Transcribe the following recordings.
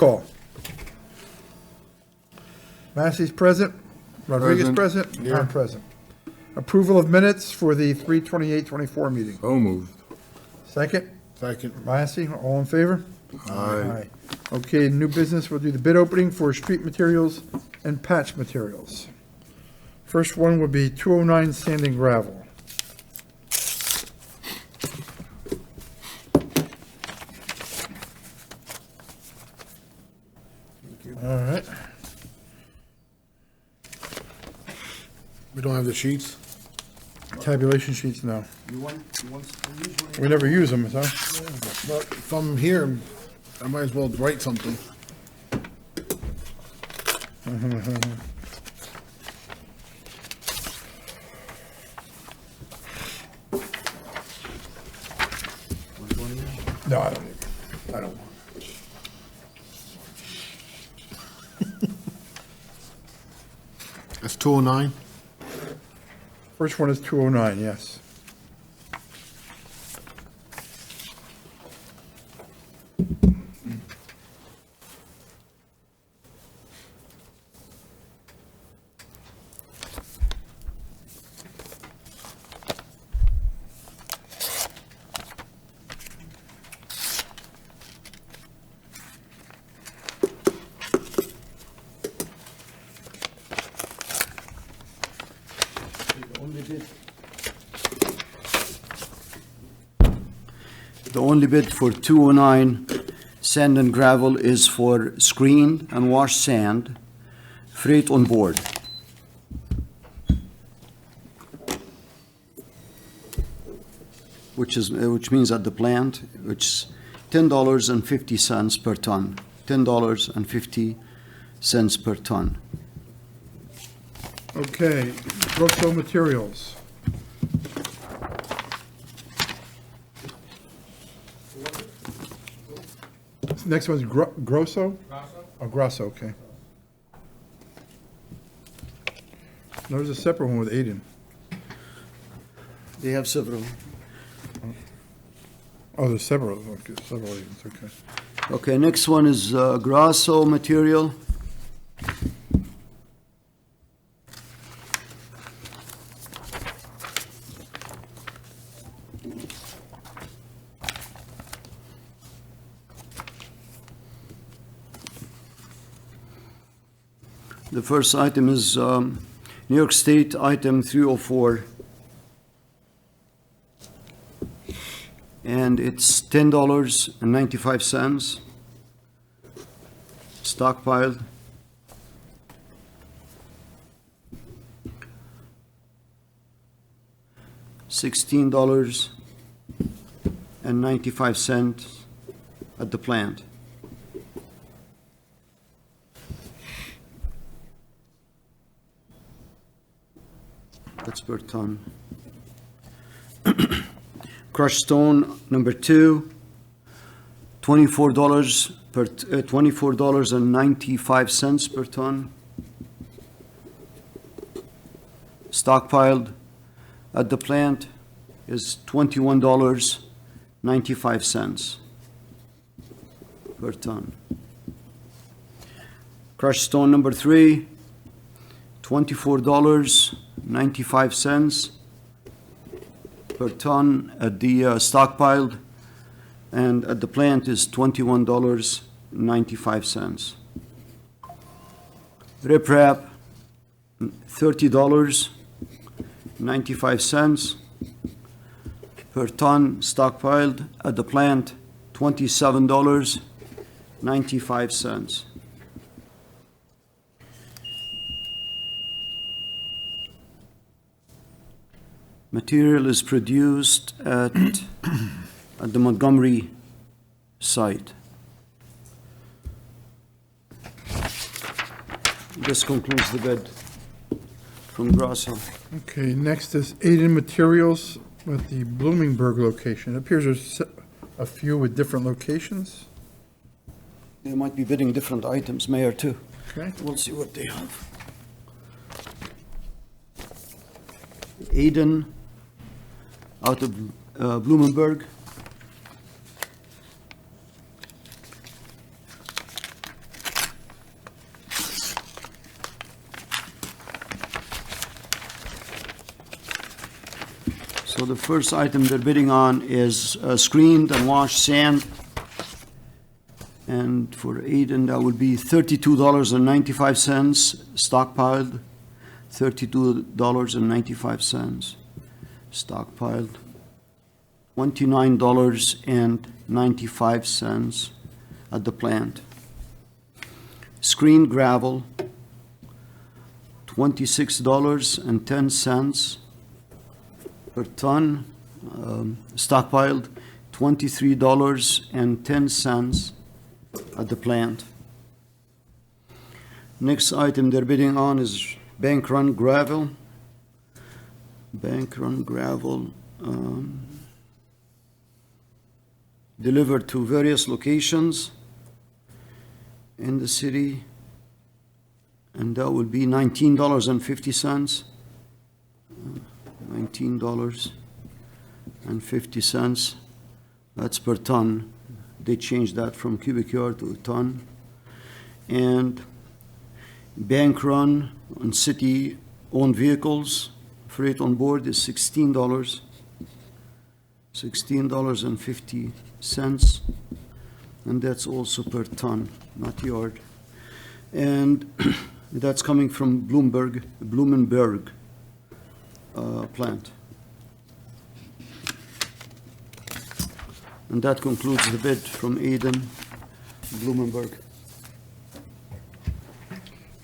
Call. Massey's present. Rodriguez present. Here. I'm present. Approval of minutes for the 3/28/24 meeting. So moved. Second. Second. Massey, all in favor? Aye. Okay, new business, we'll do the bid opening for street materials and patch materials. First one would be 209 sand and gravel. All right, We don't have the sheets? tabulation sheets now. You want We never use them, so. But if I'm here, I might as well write something. No, I don't. I don't. That's 209? First one is 209, yes. The only bid for 209 sand and gravel is for screened and washed sand, freight on board. Which means at the plant, which is $10.50 per ton, $10.50 per ton. Okay, Grosso Materials. Next one's Grosso? Oh, Grosso, okay. No, there's a separate one with Aiden. They have several. Oh, there's several, okay, several Aidens, okay. Okay, next one is Grasso Material. The first item is New York State item 304. And it's $10.95 stockpiled. $16.95 at the plant. That's per ton. Crushed stone number 2, $24.95 per ton. Stockpiled at the plant is $21.95 per ton. Crushed stone number 3, $24.95 per ton at the stockpiled, and at the plant is $21.95. Riprap, $30.95 per ton stockpiled, at the plant $27.95. Material is produced at the Montgomery site. This concludes the bid from Grasso. Okay, next is Aiden Materials with the Bloomingburg location. It appears there's a few with different locations. They might be bidding different items, Mayor, too. Okay. We'll see what they have. Aiden out of Bloomingburg. So the first item they're bidding on is screened and washed sand. And for Aiden, that would be $32.95 stockpiled. $32.95 stockpiled. $29.95 at the plant. Screened gravel, $26.10 per ton. Stockpiled, $23.10 at the plant. Next item they're bidding on is bank run gravel. Bank run gravel, delivered to various locations in the city, and that would be $19.50. $19.50. That's per ton. They changed that from cubic yard to a ton. And bank run on city-owned vehicles, freight on board is $16. $16.50. And that's also per ton, not yard. And that's coming from Blumenberg plant. And that concludes the bid from Eden Blumenberg.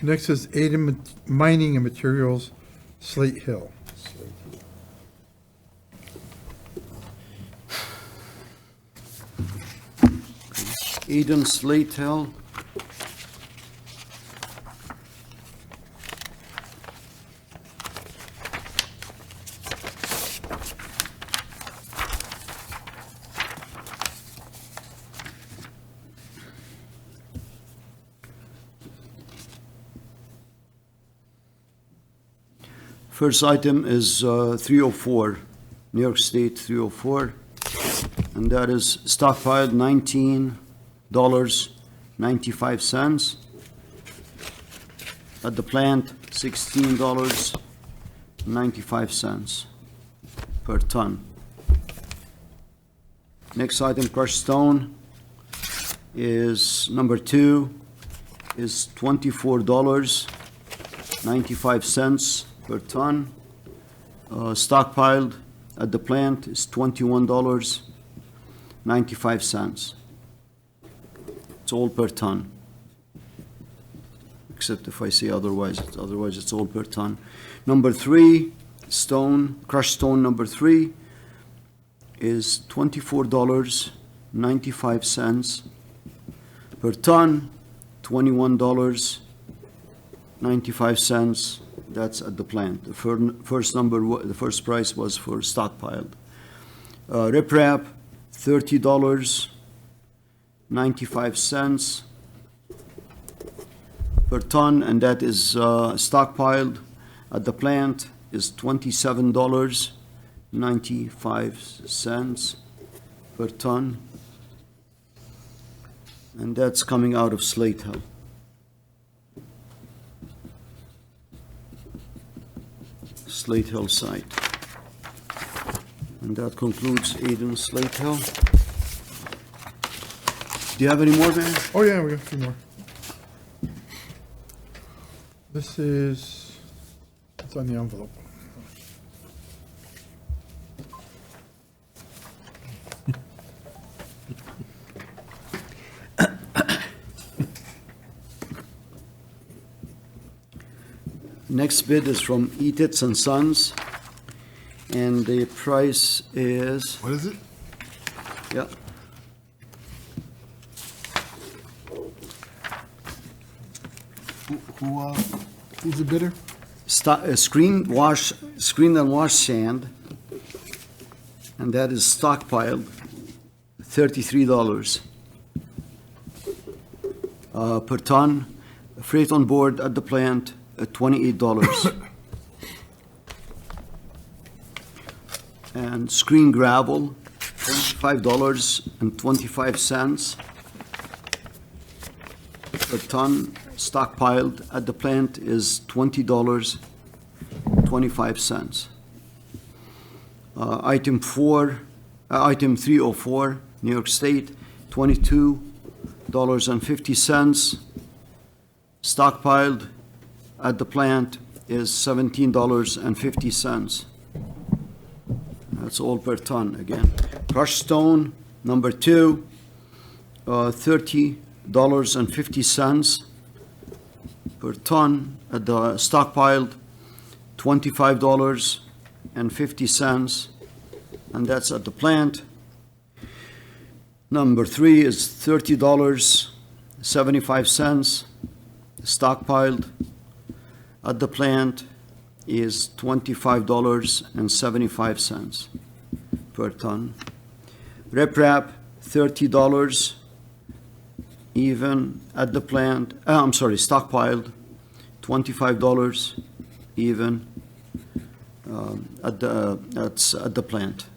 Next is Aiden Mining and Materials, Slate Hill. Eden Slate Hill. First item is 304, New York State 304, and that is stockpiled $19.95. At the plant, $16.95 per ton. Next item, crushed stone, is number 2, is $24.95 per ton. Stockpiled at the plant is $21.95. It's all per ton, except if I say otherwise. Otherwise, it's all per ton. Number 3, stone, crushed stone number 3 is $24.95 per ton, $21.95. That's at the plant. The first price was for stockpiled. Riprap, $30.95 per ton, and that is stockpiled. At the plant is $27.95 per ton, and that's coming out of Slate Hill. Slate Hill site. And that concludes Eden Slate Hill. Do you have any more, man? Oh, yeah, we got a few more. This is, it's on the envelope. Next bid is from Etits and Sons, and the price is, What is it? yeah, Who's the bidder? screened and wash sand, and that is stockpiled, $33 per ton. Freight on board at the plant, $28. And screen gravel, $25.25 per ton. Stockpiled at the plant is $20.25. Item 304, New York State, $22.50. Stockpiled at the plant is $17.50. That's all per ton again. Crushed stone, number 2, $30.50 per ton. At the stockpiled, $25.50, and that's at the plant. Number 3 is $30.75. Stockpiled at the plant is $25.75 per ton. Riprap, $30 even at the plant. Stockpiled, $25 even that's at the plant.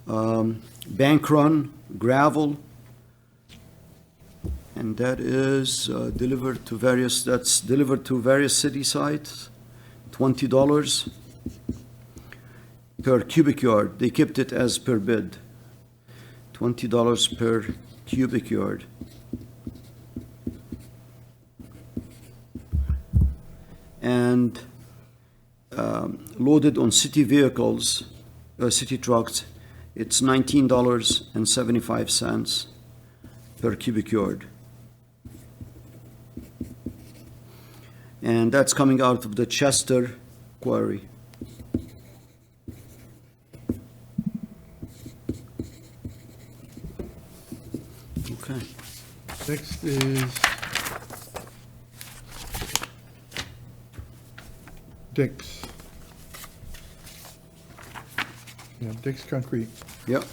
Bank run gravel, and that is delivered to various city sites, $20 per cubic yard. They kept it as per bid, $20 per cubic yard. And loaded on city vehicles, city trucks, it's $19.75 per cubic yard. And that's coming out of the Chester quarry. Okay. Next is Dick's. Yeah, Dick's Concrete. Yep.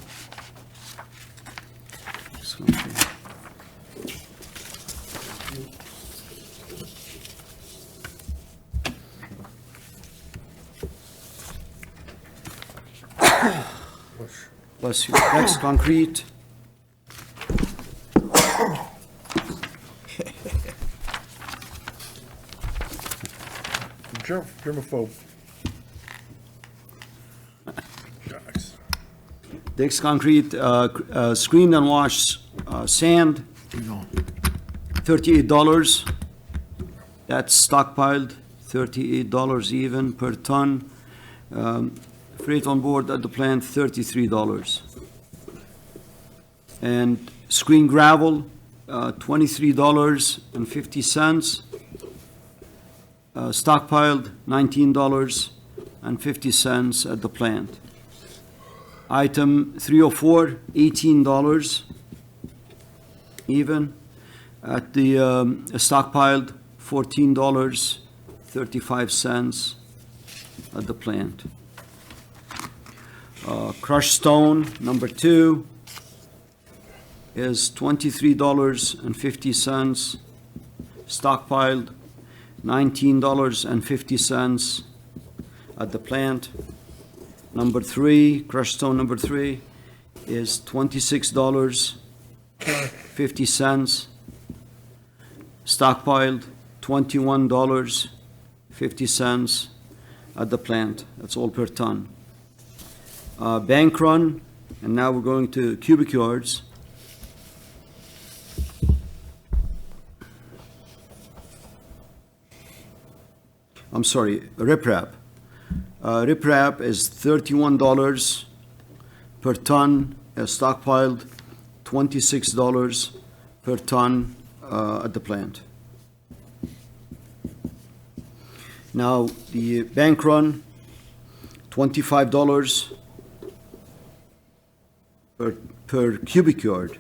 Bless you. Next, concrete. Germaphobe. Dick's Concrete, screened and washed sand, $38. That's stockpiled, $38 even per ton. Freight on board at the plant, $33. And screen gravel, $23.50. Stockpiled, $19.50 at the plant. Item 304, $18 even. At the stockpiled, $14.35 at the plant. Crushed stone, number 2, is $23.50. Stockpiled, $19.50 at the plant. Number 3, crushed stone number 3, is $26.50. Stockpiled, $21.50 at the plant. That's all per ton. Bank run, and now we're going to cubic yards. I'm sorry, riprap. Riprap is $31 per ton, stockpiled, $26 per ton at the plant. Now, the bank run, $25 per cubic yard.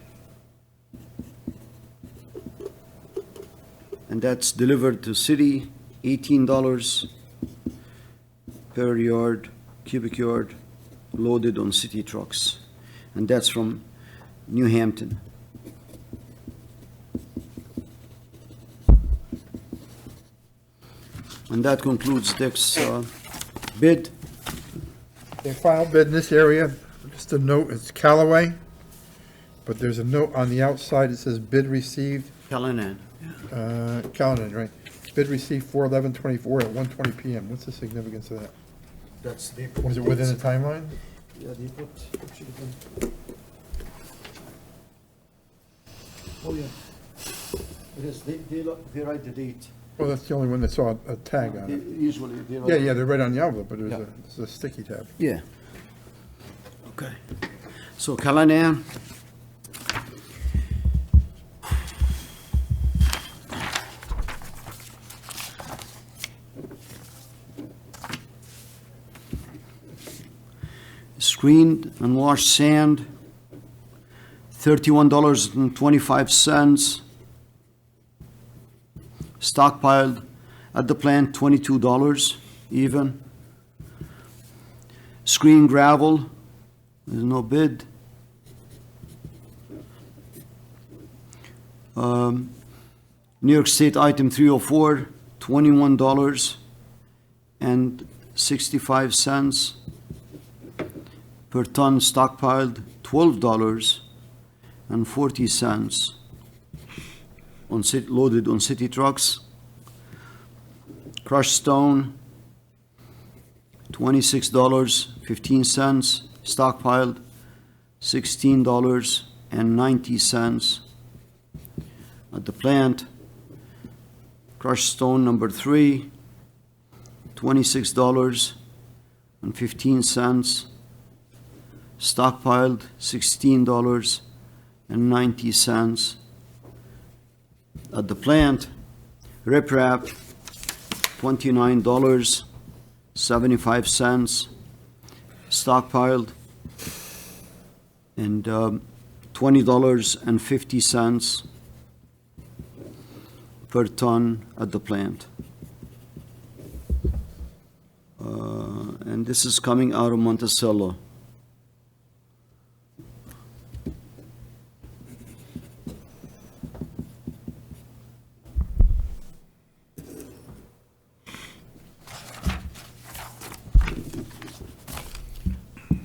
And that's delivered to city, $18 per yard, cubic yard, loaded on city trucks. And that's from New Hampton. And that concludes Dick's bid. The final bid in this area, just a note, it's Callaway, but there's a note on the outside that says bid received, Callanan. Callanan, right? Bid received 4/11/24 at 1:20 PM. What's the significance of that? That's the. Was it within the timeline? Yeah, they put, actually, oh, yeah. It is, they write the date. Well, that's the only one that saw a tag on it. Usually, they write. Yeah, they're right on the envelope, but Yeah. it's a sticky tab. Yeah. Okay. So Kalanan. Screened and washed sand, $31.25. Stockpiled at the plant, $22 even. Screen gravel, there's no bid. New York State item 304, $21.65 per ton stockpiled, $12.40 loaded on city trucks. Crushed stone, $26.15 stockpiled, $16.90 at the plant. Crushed stone number 3, $26.15 stockpiled, $16.90 at the plant. Riprap, $29.75 stockpiled, and $20.50 per ton at the plant. And this is coming out of Monticello.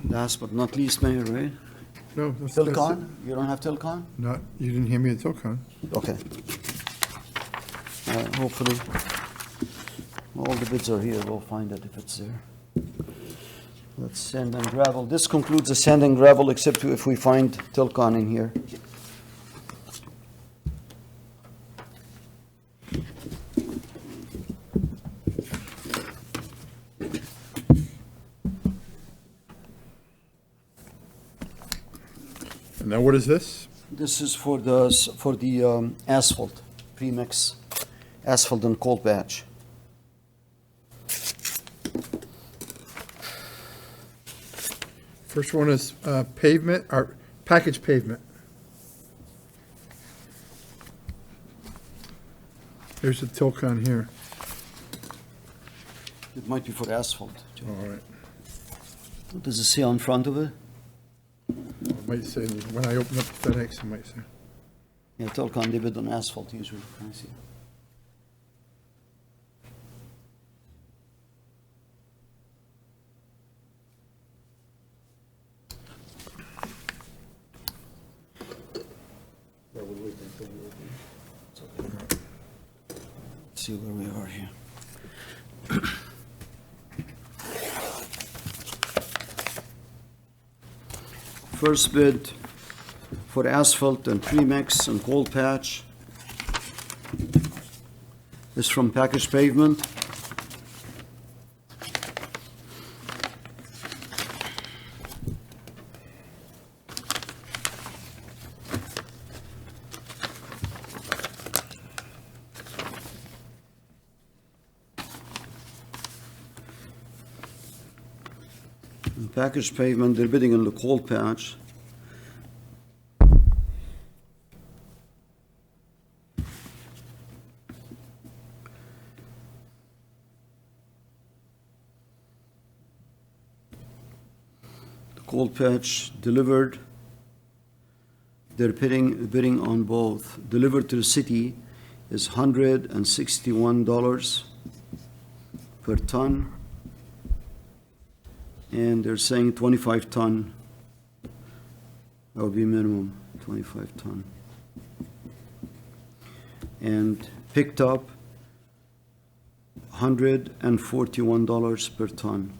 Last but not least, Mayor, right? No, that's Tilcon? You don't have Tilcon? Not, you didn't hear me at Tilcon. Okay. Hopefully, all the bids are here. We'll find it if it's there. Let's sand and gravel. This concludes the sand and gravel, except if we find Tilcon in here. And now what is this? This is for the asphalt, premix, asphalt and cold batch. First one is pavement, or package pavement. Here's the Tilcon here. It might be for asphalt. Joe. All right. What does it say on front of it? It might say, when I open up FedEx, it might say. Yeah, Tilcon, they bid on asphalt usually. Can I see? Let's see where we are here. First bid for asphalt and premix and cold patch is from Package Pavement. Package Pavement, they're bidding on the cold patch. The cold patch delivered, they're bidding on both. Delivered to the city is $161 per ton. And they're saying 25 ton. That would be minimum, 25 ton. And picked up $141 per ton.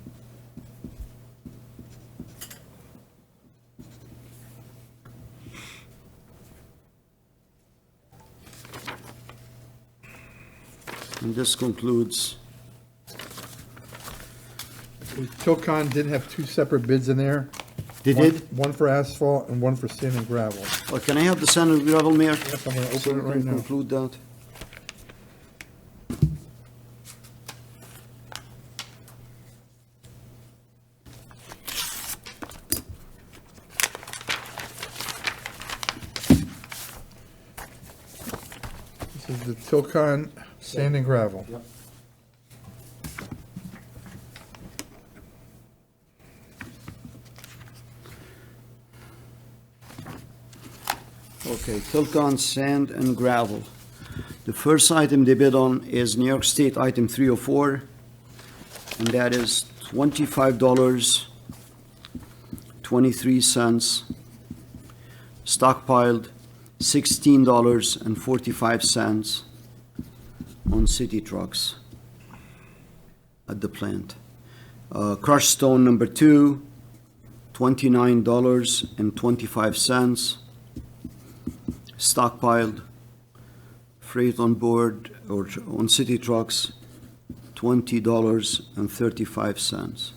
And this concludes, Tilcon did have two separate bids in there. they One- did? One for asphalt and one for sand and gravel. Oh, can I have the sand and gravel, Mayor? Yes, I'm gonna So open it we right can now. conclude that. This is the Tilcon sand and gravel. Yep. Okay, Tilcon sand and gravel. The first item they bid on is New York State item 304, and that is $25.23, stockpiled $16.45 on city trucks at the plant. Crushed stone number 2, $29.25, stockpiled, freight on board or on city trucks, $20.35.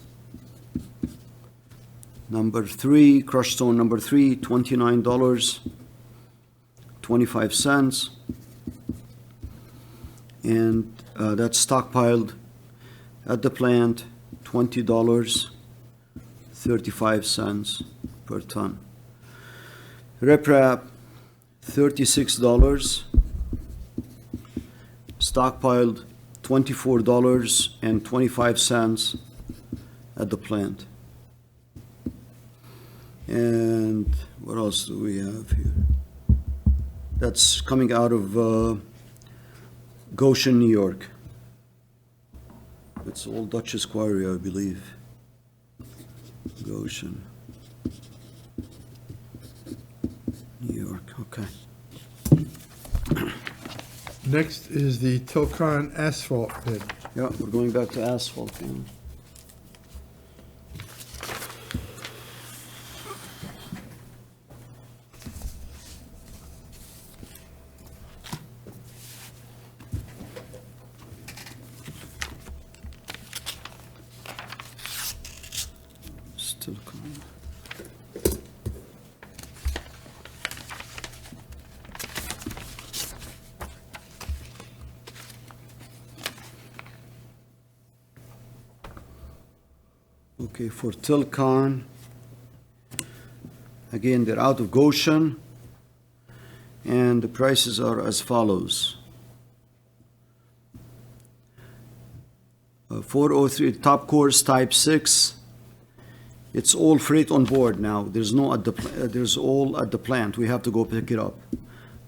Number 3, crushed stone number 3, $29.25. And that's stockpiled at the plant, $20.35 per ton. Riprap, $36, stockpiled $24.25 at the plant. And what else do we have here? That's coming out of Goshen, New York. It's Old Dutchess Quarry, I believe. Goshen, New York, okay. Next is the Tilcon asphalt bid. Yeah, we're going back to asphalt. Yeah. Still coming. Okay, for Tilcon, again, they're out of Goshen, and the prices are as follows. 403 top course type 6. It's all freight on board now. There's no at the there's all at the plant. We have to go pick it up.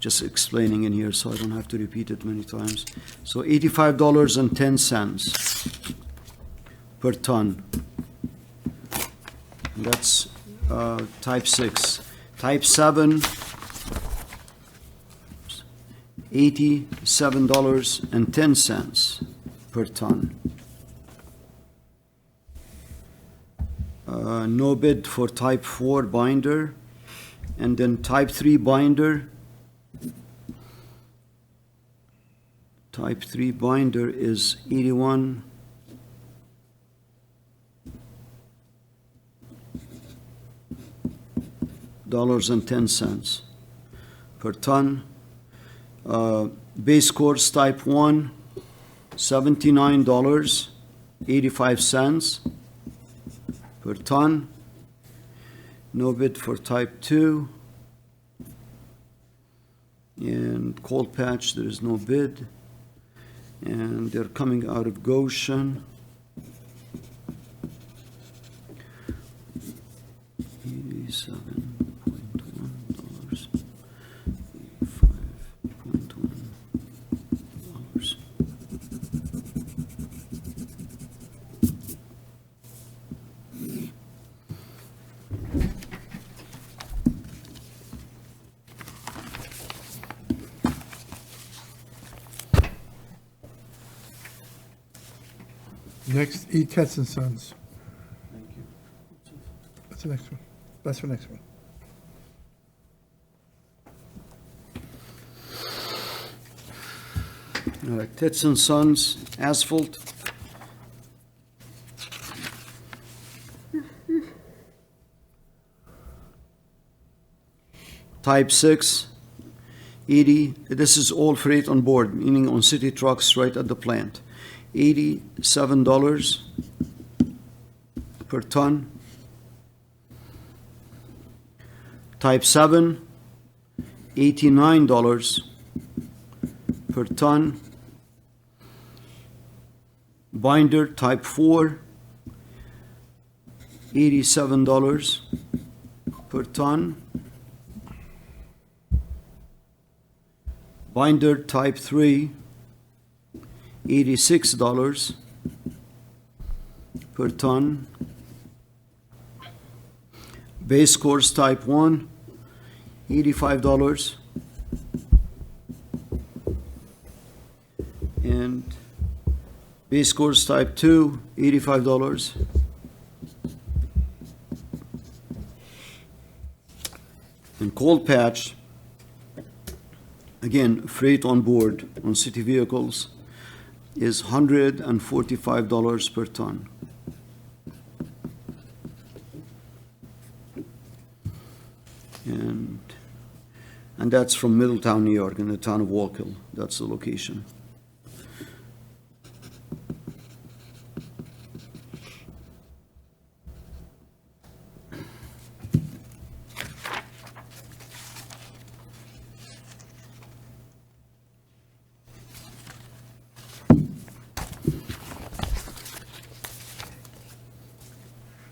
Just explaining in here so I don't have to repeat it many times. So $85.10 per ton. That's type 6. Type 7, $87.10 per ton. No bid for type 4 binder. And then type 3 binder. Type 3 binder is $81.10 per ton. Base course type 1, $79.85 per ton. No bid for type 2. And cold patch, there is no bid. And they're coming out of Goshen. $87.1, $85.1. Next, E. Tetz and Sons. Thank you. That's the next one. That's the next one. Tits and Sons Asphalt. Type 6, 80, this is all freight on board, meaning on city trucks right at the plant. $87 per ton. Type 7, $89 per ton. Binder type 4, $87 per ton. Binder type 3, $86 per ton. Base course type 1, $85. And base course type 2, $85. And cold patch, again, freight on board on city vehicles, is $145 per ton. And that's from Middletown, New York, in the town of Wallkill. That's the location.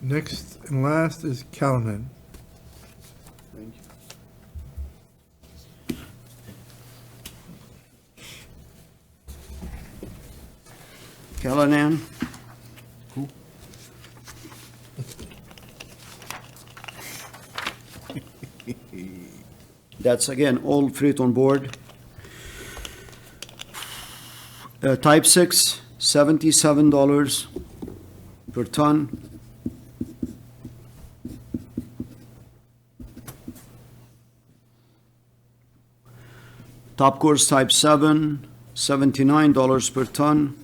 Next and last is Callahan. Thank you. Callahan. Who? That's again all freight on board. Type 6, $77 per ton. Top course type 7, $79 per ton.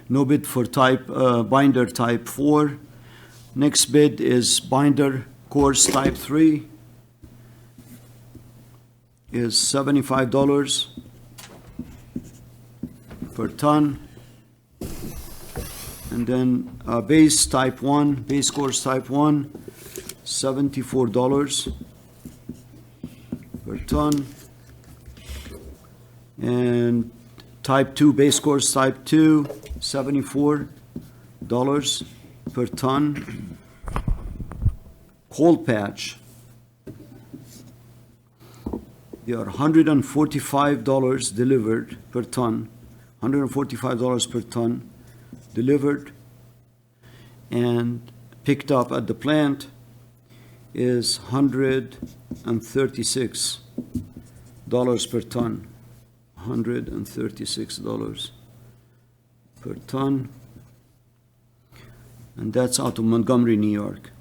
No bid for type binder type 4. Next bid is binder course type 3, is $75 per ton. And then base type 1, base course type 1, $74 per ton. And type 2, base course type 2, $74 per ton. Cold patch, they are $145 delivered per ton, $145 per ton delivered, and picked up at the plant is $136 per ton, $136 per ton, and that's out of Montgomery, New York.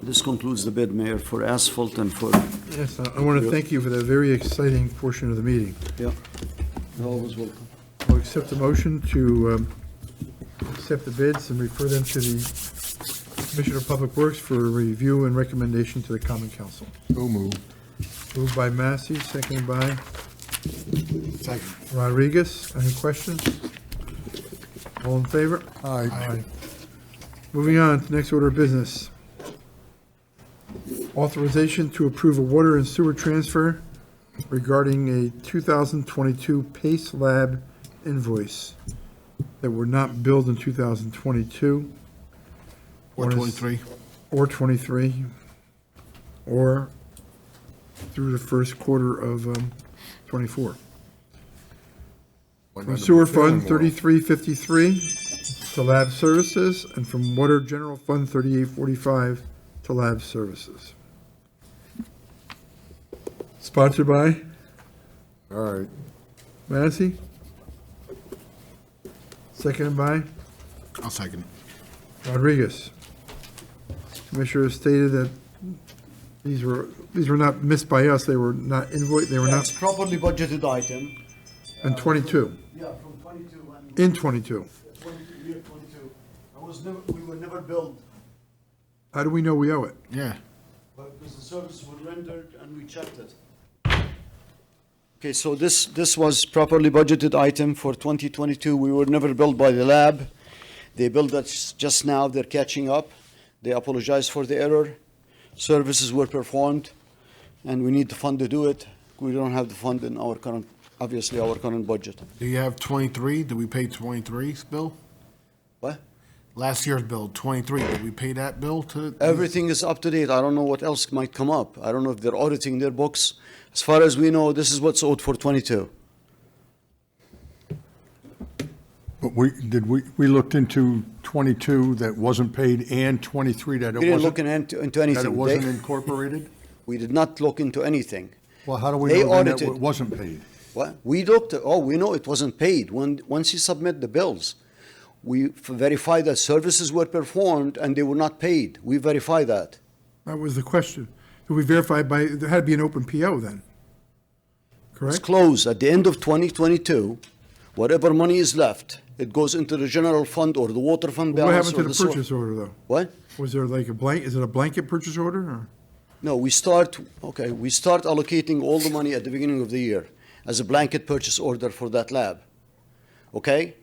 This concludes the bid, Mayor, for asphalt and for, Yes, I want to thank you for that very exciting portion of the meeting. yeah, you're always welcome. I'll accept the motion to accept the bids and refer them to the Commissioner of Public Works for review and recommendation to the Common Council. So moved. Moved by Massey, seconded by Second. Rodriguez. Any questions? All in favor? Aye. Moving on to next order of business. Authorization to approve a water and sewer transfer regarding a 2022 Pace Lab invoice that were not billed in 2022. Or 23. Or 23, or through the first quarter of 24. From Sewer Fund 3353 to Lab Services, and from Water General Fund 3845 to Lab Services. Sponsored by All right. Massey? Seconded by I'll second it. Rodriguez. Commissioner stated that these were not missed by us, they were not invoiced, they were That's not properly budgeted item. in 22, Yeah, from 22 and. in 22. 22, year 22. We were never billed, How do we know we owe it? Yeah. but because the services were rendered and we checked it. Okay, so this was properly budgeted item for 2022. We were never billed by the lab. They billed us just now. They're catching up. They apologize for the error. Services were performed, and we need the fund to do it. We don't have the fund in our current, obviously, our current budget. Do you have 23? Did we pay 23's bill? What? Last year's bill, 23. Did we pay that bill to? Everything is up to date. I don't know what else might come up. I don't know if they're auditing their books. As far as we know, this is what's owed for 22. But we looked into 22 that wasn't paid and 23 that it We didn't look wasn't, into anything. that it wasn't They- incorporated? We did not look into anything. Well, how do we They know then that audited. it wasn't paid? What? We looked, we know it wasn't paid. Once you submit the bills, we verify that services were performed and they were not paid. We verify that. That was the question. Did we verify there had to be an open PO then? It's Correct? closed at the end of 2022. Whatever money is left, it goes into the general fund or the water fund What balance happened or to the sewer- purchase order, though? What? Was there like is it a blanket purchase order, or? No, we start allocating all the money at the beginning of the year as a blanket purchase order for that lab. Okay?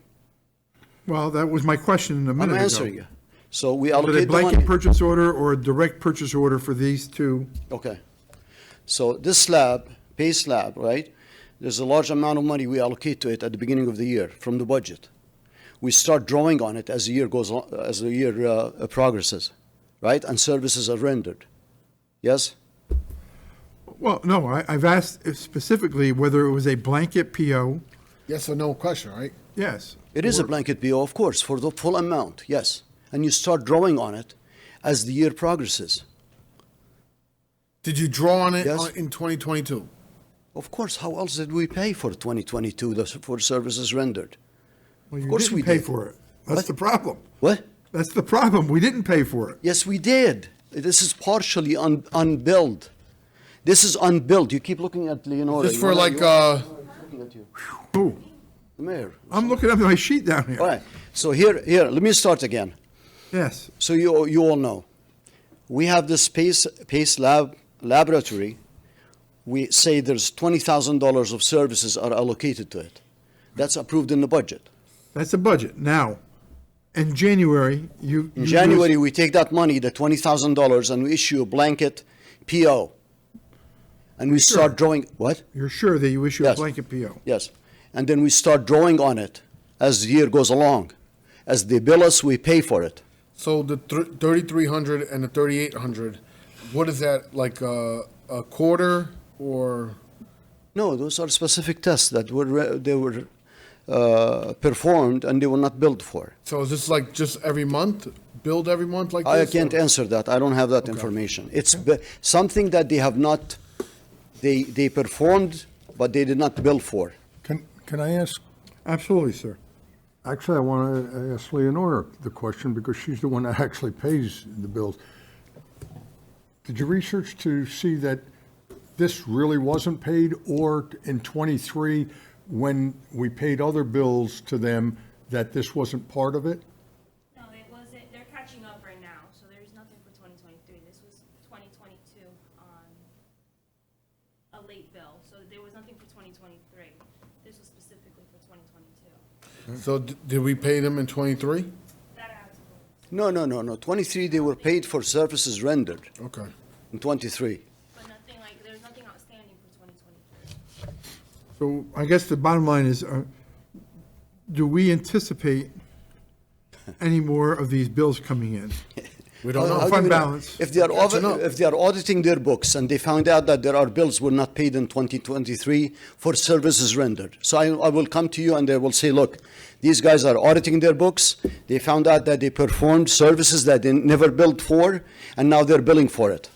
Well, that was my question a I'm minute ago. answering you. So we Was it a allocate the blanket money. purchase order or a direct purchase order for these two? Okay. So this lab, Pace Lab, right? There's a large amount of money we allocate to it at the beginning of the year from the budget. We start drawing on it as the year goes on, as the year progresses, right? And services are rendered. Yes? Well, no, I've asked specifically whether it was a blanket PO. Yes or no question, right? Yes. It is a blanket PO, of course, for the full amount, yes. And you start drawing on it as the year progresses. Did you draw on it Yes. in 2022? Of course, how else did we pay for 2022 for services rendered? Well, you course didn't we pay did. for it. That's What? the problem. What? That's the problem. We didn't pay for it. Yes, we did. This is partially unbilled. This is unbilled. You keep looking at Leonora. Just for like, Looking at you. Who? The mayor. I'm looking at my sheet down here. All right. So here, let me start again. Yes. So you all know. We have this Pace laboratory. We say there's $20,000 of services are allocated to it. That's approved in the budget. That's the budget. Now, in January, In January, we take that money, the $20,000, and we issue a blanket PO. And we Sure. start drawing, what? You're sure that you issue a Yes. blanket PO? Yes. And then we start drawing on it as the year goes along. As they bill us, we pay for it. so the 3,300 and the 3,800, what is that, like a quarter or? No, those are specific tests that were performed and they were not billed for. So is this like just every month, billed every month like I this? can't or- answer that. I don't have that information. It's something that they have not, they performed, but they did not bill for. Can I ask, Absolutely, sir. actually, I want to ask Leonora the question because she's the one that actually pays the bills. Did you research to see that this really wasn't paid, or in '23, when we paid other bills to them, that this wasn't part of it? No, it wasn't, they're catching up right now, so there's nothing for 2023. This was 2022 on a late bill, so there was nothing for 2023. This was specifically for 2022. So did we pay them in 23? That I have to go, No. 23, they were paid for services rendered. Okay. In 23. but nothing like, there's nothing outstanding for 2023. So I guess the bottom line is, do we anticipate any more of these bills coming in? We don't How know. do Fund we know? balance. If they are Catching up. if they are auditing their books and they found out that there are bills were not paid in 2023 for services rendered, so I will come to you and they will say, look, these guys are auditing their books. They found out that they performed services that they never billed for, and now they're billing for it.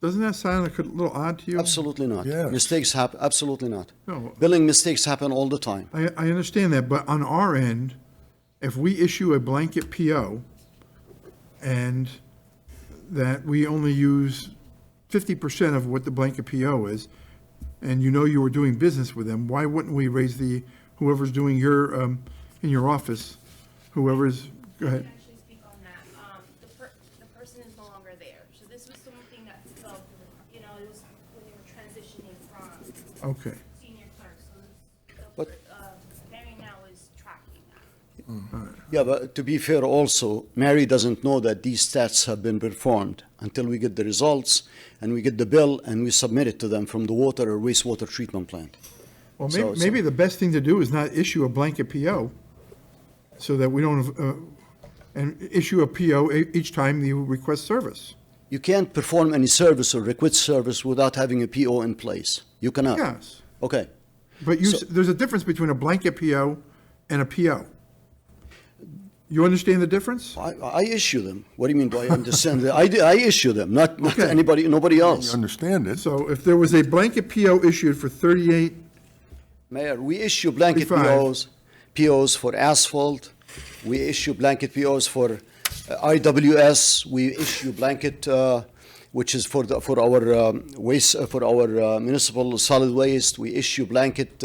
Doesn't that sound like a little odd to you? Absolutely not. Yes. Mistakes happen, absolutely not. No. Billing mistakes happen all the time. I understand that, but on our end, if we issue a blanket PO and that we only use 50% of what the blanket PO is, and you know you were doing business with them, why wouldn't we raise whoever's doing your, in your office, whoever's, go I ahead. can actually speak on that. The person is no longer there. So this was something that felt, it was when they were transitioning from Okay. senior clerks. So But- Mary now is tracking that. Yeah, but to be fair also, Mary doesn't know that these tests have been performed until we get the results and we get the bill and we submit it to them from the water or wastewater treatment plant. Well, So- maybe the best thing to do is not issue a blanket PO so that we don't, and issue a PO each time you request service. You can't perform any service or request service without having a PO in place. You cannot. Yes, Okay. but So- there's a difference between a blanket PO and a PO. You understand the difference? I issue them. What do you mean, do I understand? I issue them, not Okay. anybody, nobody You else. understand it? So if there was a blanket PO issued for 38, Mayor, we issue blanket 35. POs for asphalt. We issue blanket POs for IWS. We issue blanket, which is for our waste, for our municipal solid waste. We issue blanket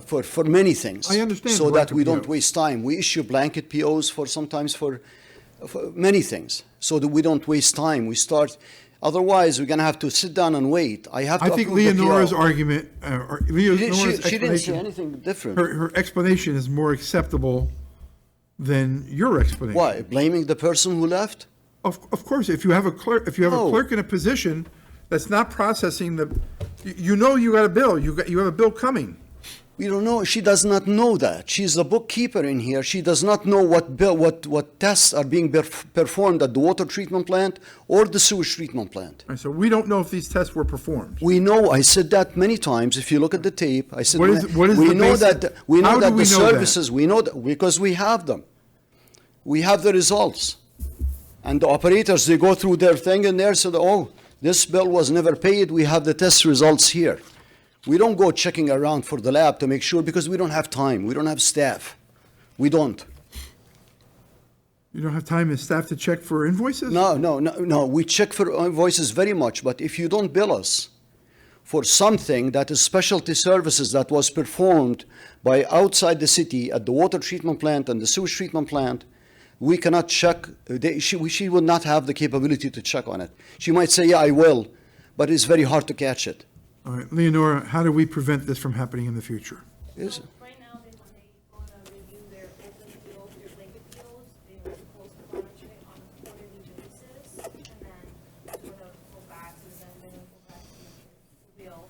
for many things. I understand So that blanket we don't POs. waste time. We issue blanket POs sometimes for many things, so that we don't waste time. Otherwise, we're gonna have to sit down and wait. I have to I think approve the PO. Leonora's argument, or Leonora's She didn't say explanation, anything different. her explanation is more acceptable than your explanation. Why? Blaming the person who left? Of course, if you have a clerk, No. in a position that's not processing you know you got a bill, you have a bill coming. We don't know. She does not know that. She's a bookkeeper in here. She does not know what tests are being performed at the water treatment plant or the sewage treatment plant. And so we don't know if these tests were performed. We know. I said that many times. If you look at the tape, I said What is we the know basic- that we know how do that we the know that? services. We know that because we have them. We have the results, and the operators they go through their thing and they said, "Oh, this bill was never paid. We have the test results here." We don't go checking around for the lab to make sure because we don't have time. We don't have staff. We don't. You don't have time and staff to check for invoices? No. We check for invoices very much, but if you don't bill us for something that is specialty services that was performed by outside the city at the water treatment plant and the sewage treatment plant, we cannot check. She would not have the capability to check on it. She might say, "Yeah, I will," but it's very hard to catch it. All right, Leonora, how do we prevent this from happening in the future? Is- Right now, when they go to review their open POs, their blanket POs, they are supposed to monitor it on a quarterly basis, and then sort of go back to them, and then go back to the bill,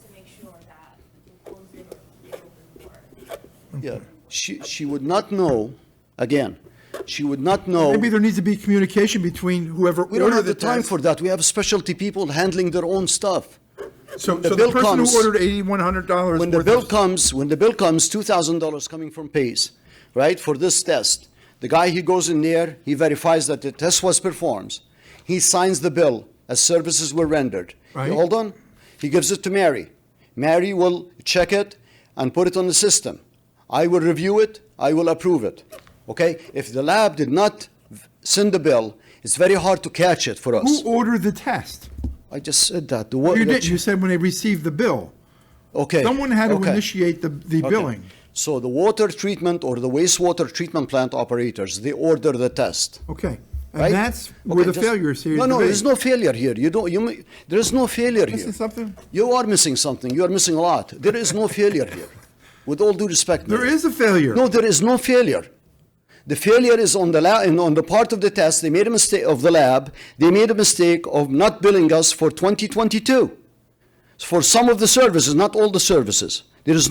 to make sure that the close it or they open for. Yeah, she would not know, again, she would not know. Maybe there needs to be communication between whoever We don't ordered have the the time test. for that. We have specialty people handling their own stuff. So the the bill person comes- who ordered $8,100 When the worth bill of- comes, $2,000 coming from PACE, right, for this test. The guy, he goes in there, he verifies that the test was performed. He signs the bill as services were rendered. Right. Hold on. He gives it to Mary. Mary will check it and put it on the system. I will review it. I will approve it. Okay? If the lab did not send the bill, it's very hard to catch it for us. Who ordered the test? I just said that. You did, you said when they received the bill. Okay. Someone had to okay. initiate the Okay. billing. So the water treatment or the wastewater treatment plant operators, they order the test. Okay. And Right? that's where Okay, the just- failure is here. No, there's no failure here. There is no failure Missing here. something? You are missing something. You are missing a lot. There is no failure here. With all due respect. There Mayor. is a failure. No, there is no failure. The failure is on the on the part of the test. They made a mistake of the lab. They made a mistake of not billing us for 2022. For some of the services, not all the services. There is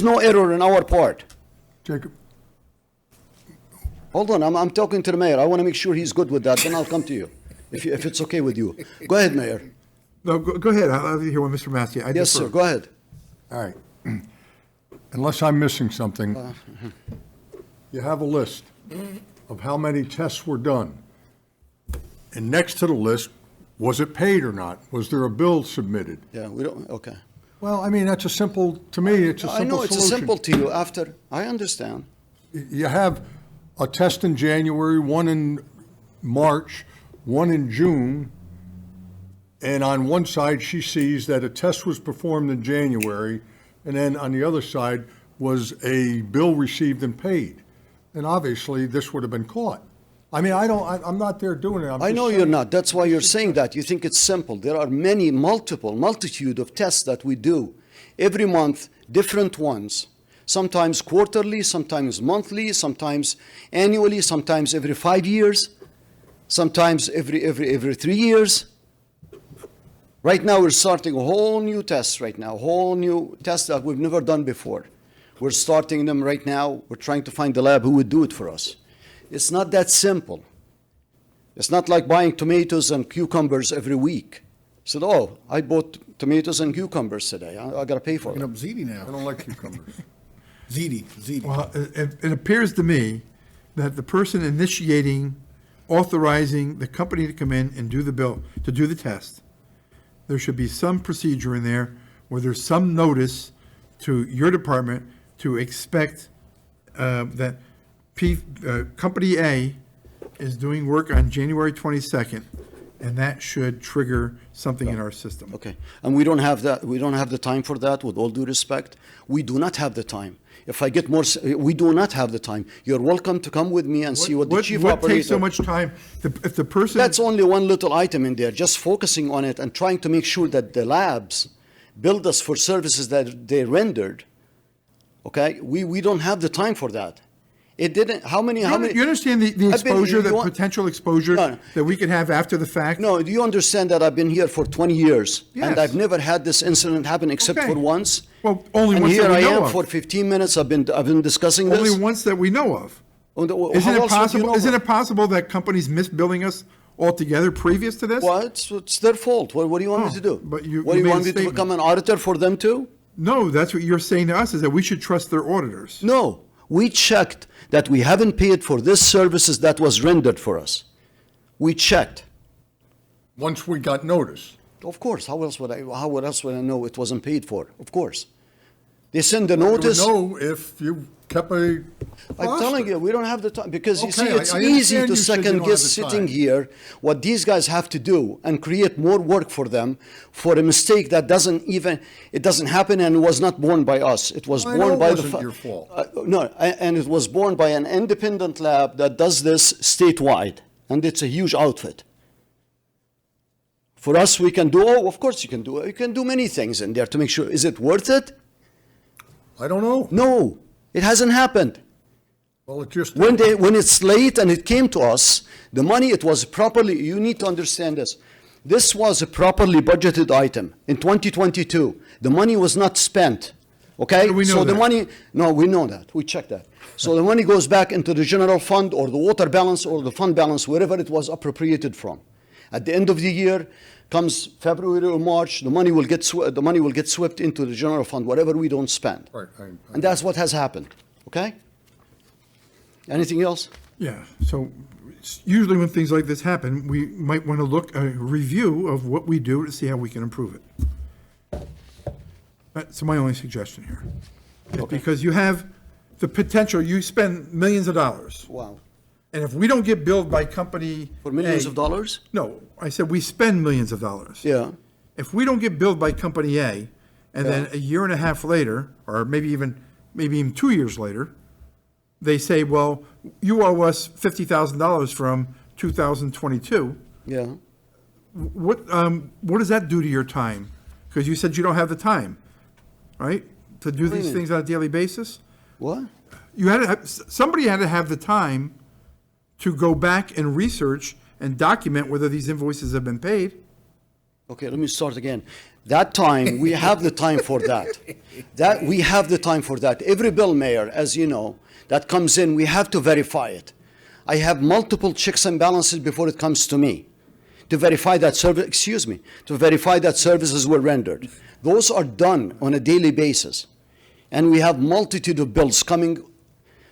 no error in our part. Jacob, Hold on, I'm talking to the mayor. I want to make sure he's good with that. Then I'll come to you, if it's okay with you. Go ahead, Mayor. No, go ahead. I'll have you hear what Mr. Massey. I Yes, defer. sir. Go ahead. all right. Unless I'm missing something, you have a list of how many tests were done. And next to the list, Was it paid or not? Was there a bill submitted? Yeah, we don't, okay. Well, I mean, that's a simple, to me, it's a I simple know, it's a solution. simple to you after, I understand. You have a test in January, one in March, one in June, and on one side, she sees that a test was performed in January, and then on the other side was a bill received and paid. And obviously, this would have been caught. I mean, I'm not there doing it. I'm I just know saying- you're not. That's why you're saying that. You think it's simple. There are many, multitude of tests that we do every month, different ones. Sometimes quarterly, sometimes monthly, sometimes annually, sometimes every 5 years, sometimes every 3 years. Right now, we're starting a whole new test right now, whole new test that we've never done before. We're starting them right now. We're trying to find the lab who would do it for us. It's not that simple. It's not like buying tomatoes and cucumbers every week. Said, oh, I bought tomatoes and cucumbers today. I got to pay for Looking them. up ziti I now. don't like cucumbers. Ziti. Well, it appears to me that the person initiating, authorizing the company to come in and do the bill, to do the test, there should be some procedure in there where there's some notice to your department to expect that Company A is doing work on January 22nd, and that should trigger something in our system. Okay, and we don't have that. We don't have the time for that. With all due respect, we do not have the time. If I get more, we do not have the time. You're welcome to come with me and see what the chief What operator. takes so much time? If the person. That's only one little item in there. Just focusing on it and trying to make sure that the labs build us for services that they rendered. Okay, we don't have the time for that. It didn't. How many? You understand the I've been- exposure, you the want- potential exposure No, no. that we could have after the fact? No, do you understand that I've been here for 20 years and Yes. I've never had this incident happen except Okay. for once? Well, only And ones here that we I know am of. for 15 minutes. I've been discussing this. Only once that we know of. How Isn't else it would you possible, know isn't about it possible that companies missed billing us altogether previous to this? Well, it's their fault. What do you want me Oh, to do? but you- what you do you made want a me to statement. become an auditor for them too? No, that's what you're saying to us, is that we should trust their auditors. No, we checked that we haven't paid for this services that was rendered for us. We checked. Once we got notice. Of course. How else would I know it wasn't paid for? Of course. They send a You would notice. know if you kept a I'm telling you, we don't have the time because you see, Okay, it's I easy understand to you said you second don't guess have the sitting time. here what these guys have to do and create more work for them for a mistake that it doesn't happen and was not born by us. It was I born know it by wasn't your fault. and it was born by an independent lab that does this statewide, and it's a huge outfit. For us, we can do. Oh, of course you can do it. You can do many things in there to make sure. Is it worth it? I don't know. No, it hasn't happened. Well, it just. When it's late and it came to us, the money, it was properly, you need to understand this. This was a properly budgeted item in 2022. The money was not spent, okay? How do we know So the that? money, no, we know that. We checked that. So the money goes back into the general fund or the water balance or the fund balance, wherever it was appropriated from. At the end of the year, comes February or March, the money will get swept into the general fund, whatever we don't spend. Right, And that's what has happened, okay? Anything else? Yeah, so usually when things like this happen, we might want to look, a review of what we do to see how we can improve it. That's my only suggestion here. Is because you have the potential, you spend millions of dollars, Wow. and if we don't get billed by company For millions A- of dollars? No, I said we spend millions of dollars. Yeah. If we don't get billed by company A, and then a year and a half later, or maybe even 2 years later, they say, well, you owe us $50,000 from 2022. Yeah. What does that do to your time? Because you said you don't have the time, right? To do these mean? things on a daily basis? What? You had to have, somebody had to have the time to go back and research and document whether these invoices have been paid. Okay, let me start again. That time, we have the time for that. We have the time for that. Every bill, Mayor, as you know, that comes in, we have to verify it. I have multiple checks and balances before it comes to me to verify that services were rendered. Those are done on a daily basis. And we have multitude of bills coming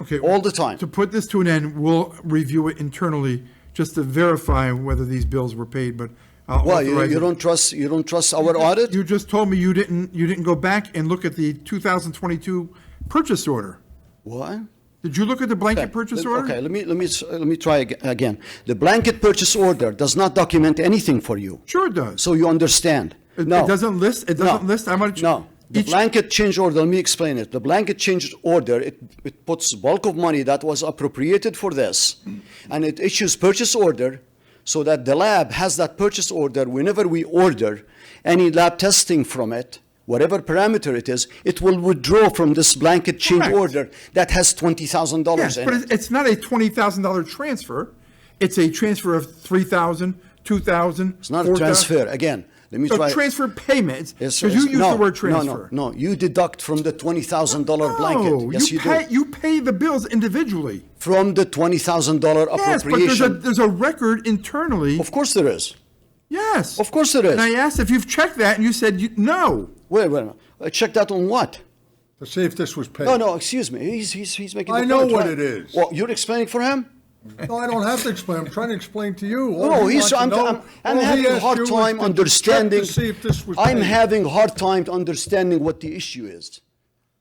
Okay. all the time. To put this to an end, we'll review it internally just to verify whether these bills were paid, but I'll Why, you authorize it. you don't trust our audit? You just told me you didn't go back and look at the 2022 purchase order. What? Did you look at the blanket purchase order? Okay, let me try again. The blanket purchase order does not document anything for you, Sure it does. so you understand. It No. doesn't list how much. No, the each- blanket change order, let me explain it. The blanket change order, it puts bulk of money that was appropriated for this, and it issues purchase order so that the lab has that purchase order whenever we order any lab testing from it, whatever parameter it is, it will withdraw from this blanket change Correct. order that has $20,000 Yes, in but it. it's not a $20,000 transfer. It's a transfer of $3,000, $2,000. It's not a transfer, again, let me try. A transfer payment, Yes, because you yes. used No, the word no, no, transfer. No, you deduct from the $20,000 No, blanket. Yes, you do. You pay the bills individually. From the $20,000 Yes, but appropriation. there's a record internally. Of course there is. Yes. Of course there is. And I asked if you've checked that, and you said no. Wait a minute. Check that on what? To see if this was paid. No, excuse me. He's making I the know point, what right? it is. Well, you're explaining for him? No, I don't have to explain. I'm trying to explain to you. All No, he wants to know- I'm all he having a asked hard you was time to understanding. check to see if this was I'm paid. having a hard time understanding what the issue is.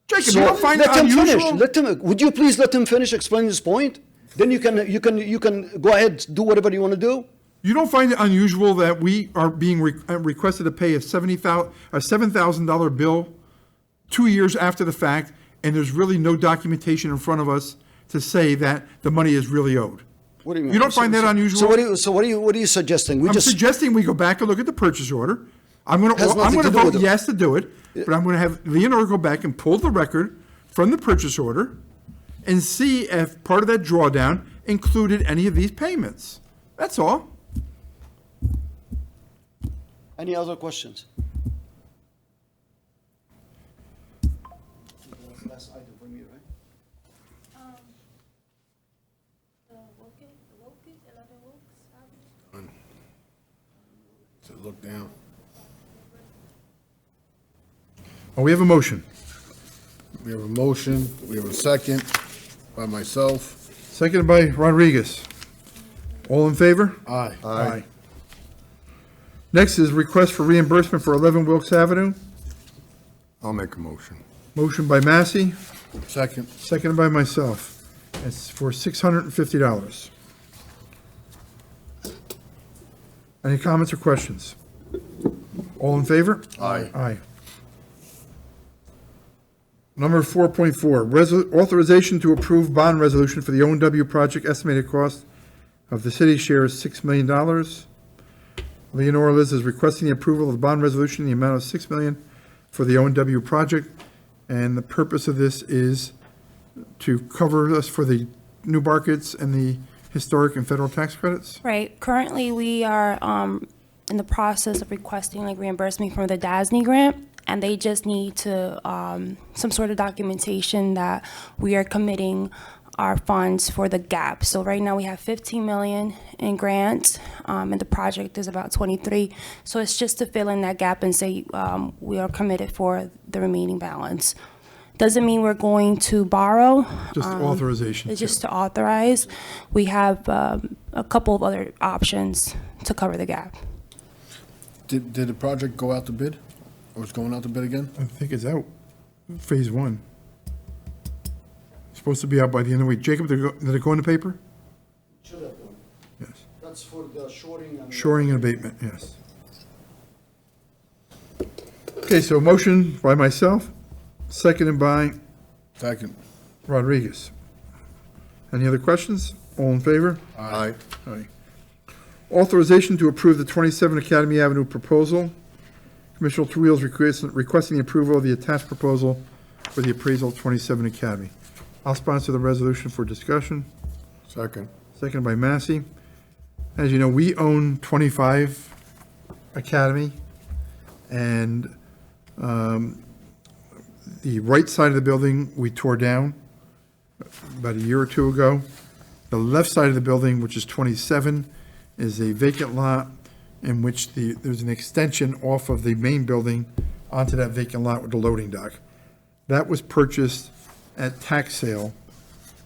Jacob, So you don't find it let him unusual? finish. Would you please let him finish explaining his point? Then you can go ahead, do whatever you want to do. You don't find it unusual that we are being requested to pay a $7,000 bill 2 years after the fact, and there's really no documentation in front of us to say that the money is really owed? What do you mean? You don't find that unusual? So what are you suggesting? We I'm just suggesting we go back and look at the purchase order. I'm going Has nothing to to do vote with it. yes to do it, but I'm going to have Leonora go back and pull the record from the purchase order and see if part of that drawdown included any of these payments. That's all. Any other questions? Last item for me, right? The Wilkes, 11 Wilkes Avenue. So look down. Oh, we have a motion. We have a motion, we have a second by myself. Seconded by Rodriguez. All in favor? Aye. Aye. Next is request for reimbursement for 11 Wilkes Avenue. I'll make a motion. Motion by Massey, Second. seconded by myself. It's for $650. Any comments or questions? All in favor? Aye. Aye. Number 4.4, authorization to approve bond resolution for the O&W project. Estimated cost of the city share is $6 million. Leonora Liz is requesting the approval of the bond resolution in the amount of $6 million for the O&W project. And the purpose of this is to cover us for the new markets and the historic and federal tax credits. Right. Currently, we are in the process of requesting like reimbursement from the DASNY grant, and they just need to some sort of documentation that we are committing our funds for the gap. So right now we have 15 million in grants, and the project is about 23. So it's just to fill in that gap and say we are committed for the remaining balance. Doesn't mean we're going to borrow. Just authorization. It's just to authorize. We have a couple of other options to cover the gap. Did the project go out to bid? Or is going out to bid again? I think it's out, phase one. Supposed to be out by the end of the week. Jacob, did it go in the paper? Should have done. Yes. That's for the shoring and. Shoring and abatement, yes. Okay, so motion by myself, seconded by Second. Rodriguez. Any other questions? All in favor? Aye. Aye. Authorization to approve the 27 Academy Avenue proposal. Commissioner Trujillo is requesting the approval of the attached proposal for the appraisal of 27 Academy. I'll sponsor the resolution for discussion. Second. Seconded by Massey. As you know, we own 25 Academy, and the right side of the building we tore down about a year or two ago. The left side of the building, which is 27, is a vacant lot in which there's an extension off of the main building onto that vacant lot with the loading dock. That was purchased at tax sale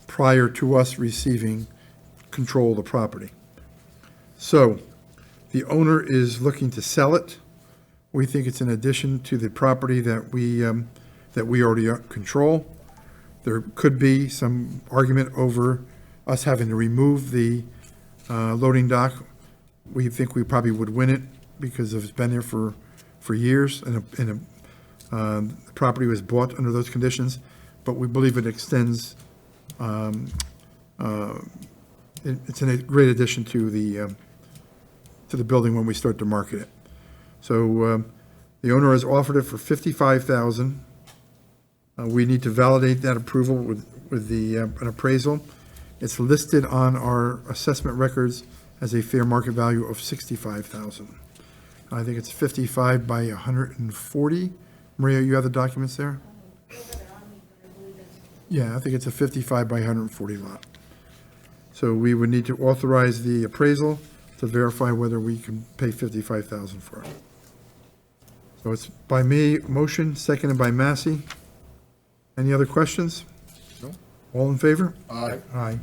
prior to us receiving control of the property. So The owner is looking to sell it. We think it's an addition to the property that we already control. There could be some argument over us having to remove the loading dock. We think we probably would win it because it's been there for years, and the property was bought under those conditions, but we believe it extends, it's a great addition to the building when we start to market it. So the owner has offered it for $55,000. We need to validate that approval with an appraisal. It's listed on our assessment records as a fair market value of $65,000. I think it's 55 by 140. Maria, you have the documents there? Yeah, I think it's a 55 by 140 lot. So we would need to authorize the appraisal to verify whether we can pay $55,000 for it. So it's by me, motion, seconded by Massey. Any other questions? No. All in favor? Aye. Aye.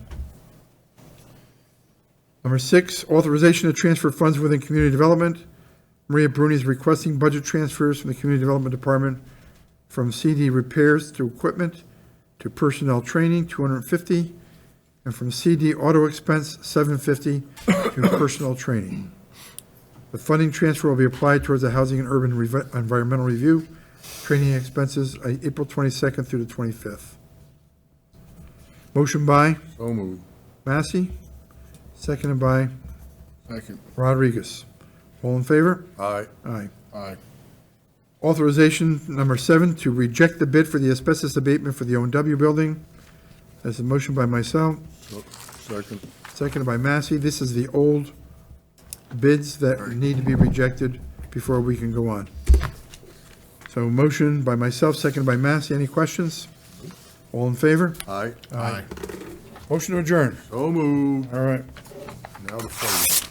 Number 6, authorization to transfer funds within community development. Maria Bruni is requesting budget transfers from the Community Development Department from CD repairs to equipment to personnel training, $250, and from CD auto expense, $750, to personnel training. The funding transfer will be applied towards the Housing and Urban Environmental Review training expenses, April 22nd through the 25th. Motion by So moved. Massey, seconded by Second. Rodriguez. All in favor? Aye. Aye. Aye. Authorization number 7 to reject the bid for the asbestos abatement for the O&W building. That's a motion by myself, Second. seconded by Massey. This is the old bids that need to be rejected before we can go on. So motion by myself, seconded by Massey. Any questions? All in favor? Aye. Aye. Motion to adjourn. So moved. All right. Now the fun.